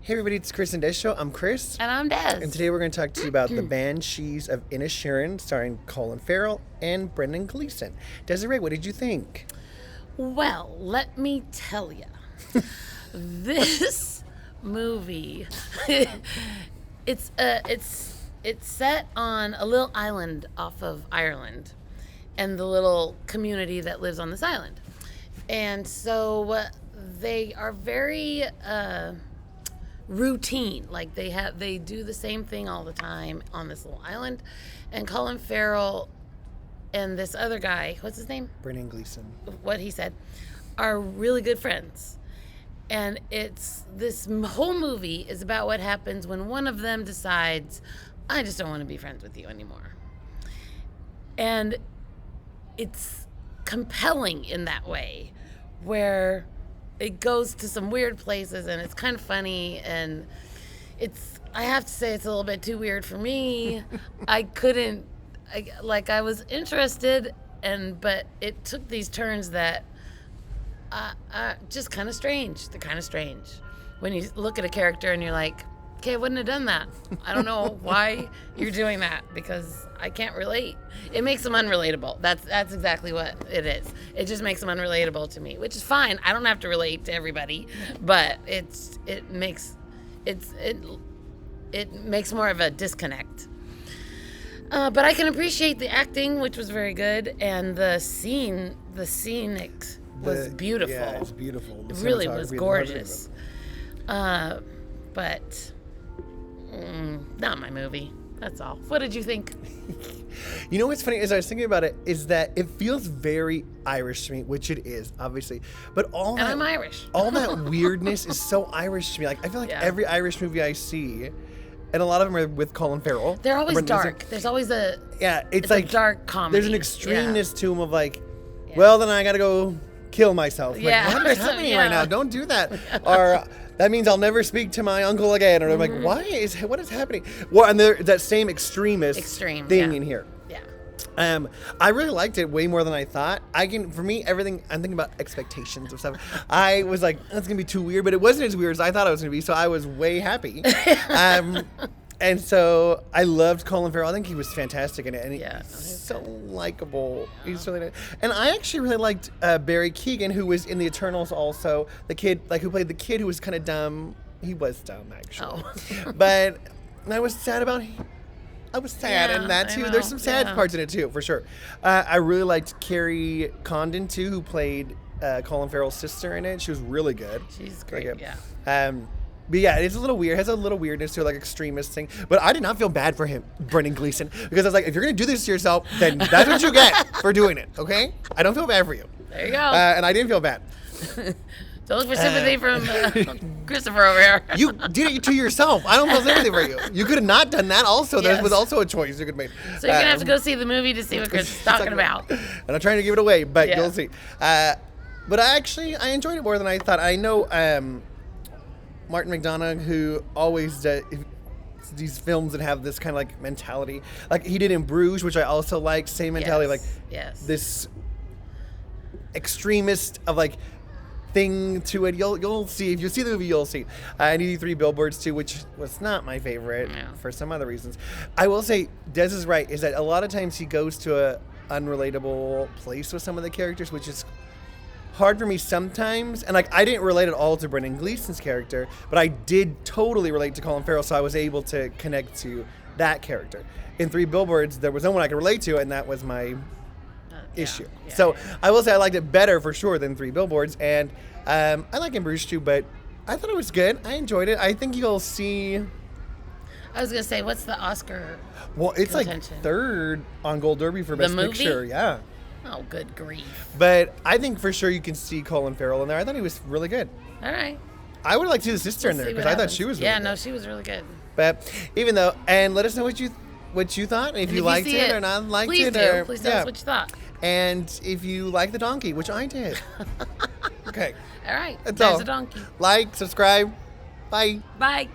Hey everybody, it's Chris and Des Show. I'm Chris. And I'm Des. And today we're going to talk to you about the Banshees of Inisherin, starring Colin Farrell and Brendan Gleeson. Desiree, what did you think? Well, let me tell you, this movie, it's set on a little island off of Ireland, and the little community that lives on this island, and so they are very routine. Like they do the same thing all the time on this little island, and Colin Farrell and this other guy, what's his name? Brendan Gleeson. What he said, are really good friends. And it's this whole movie is about what happens when one of them decides, I just don't want to be friends with you anymore. And it's compelling in that way, where it goes to some weird places and it's kind of funny, and I have to say it's a little bit too weird for me. I was interested, but it took these turns that just kind of strange. They're kind of strange. When you look at a character and you're like, okay, I wouldn't have done that. I don't know why you're doing that, because I can't relate. It makes them unrelatable. That's exactly what it is. It just makes them unrelatable to me, which is fine. I don't have to relate to everybody, but it makes more of a disconnect. But I can appreciate the acting, which was very good, and the scenic was beautiful. Yeah, it's beautiful. It really was gorgeous. But not my movie. That's all. What did you think? You know what's funny, as I was thinking about it, is that it feels very Irish to me, which it is, obviously. But I'm Irish. All that weirdness is so Irish to me. Like, I feel like every Irish movie I see, and a lot of them are with Colin Farrell. They're always dark. There's always it's like a dark comedy. There's an extremeness to them of like, well, then I gotta go kill myself. Like, what is happening right now? Don't do that. Or that means I'll never speak to my uncle again. Or I'm like, what is happening? Well, and there's that same extreme thing in here. Yeah. I really liked it way more than I thought. For me, everything, I'm thinking about expectations of stuff. I was like, that's going to be too weird, but it wasn't as weird as I thought it was going to be, so I was way happy. And so I loved Colin Farrell. I think he was fantastic in it, and he's so likable. He's really nice. And I actually really liked Barry Keoghan, who was in The Eternals also, the kid, who played the kid who was kind of dumb. He was dumb, actually. Oh. But I was sad about him. I was sad in that too. There's some sad parts in it too, for sure. I really liked Carrie Condon too, who played Colin Farrell's sister in it. She was really good. She's great. But yeah, it's a little weird. It has a little weirdness to it, like extremist thing. But I did not feel bad for him, Brendan Gleeson, because I was like, if you're gonna do this to yourself, then that's what you get for doing it. Okay? I don't feel bad for you. There you go. And I didn't feel bad. Don't look for sympathy from Christopher over here. You did it to yourself. I don't feel sympathy for you. You could have not done that also. That was also a choice you could make. So you're going to have to go see the movie to see what Chris is talking about. And I'm trying to give it away, but you'll see. But I enjoyed it more than I thought. I know Martin McDonagh, who always does these films that have this kind of like mentality. Like he did in Bruges, which I also like. Same mentality, this extremist of like thing to it. You'll see, if you see the movie, you'll see. And 83 Billboards too, which was not my favorite for some other reasons. I will say Des is right, is that a lot of times he goes to a unrelatable place with some of the characters, which is hard for me sometimes. And I didn't relate at all to Brendan Gleeson's character, but I did totally relate to Colin Farrell, so I was able to connect to that character. In 3 Billboards, there was no one I could relate to, and that was my issue. So I will say I liked it better for sure than 3 Billboards, and I like In Bruges too, but I thought it was good. I enjoyed it. I think you'll see. I was gonna say, what's the Oscar? Well, it's contention? Like 3rd on Gold Derby for Best Picture. Yeah. Oh, good grief! But I think for sure you can see Colin Farrell in there. I thought he was really good. All right. I would like to see the sister in there because I thought she was really good. She was really good. But even though, and let us know what you thought, and if you liked it or not liked it. Please tell us what you thought. And if you like the donkey, which I did. Okay. All right. That's There's all. a donkey. Like, subscribe. Bye. Bye.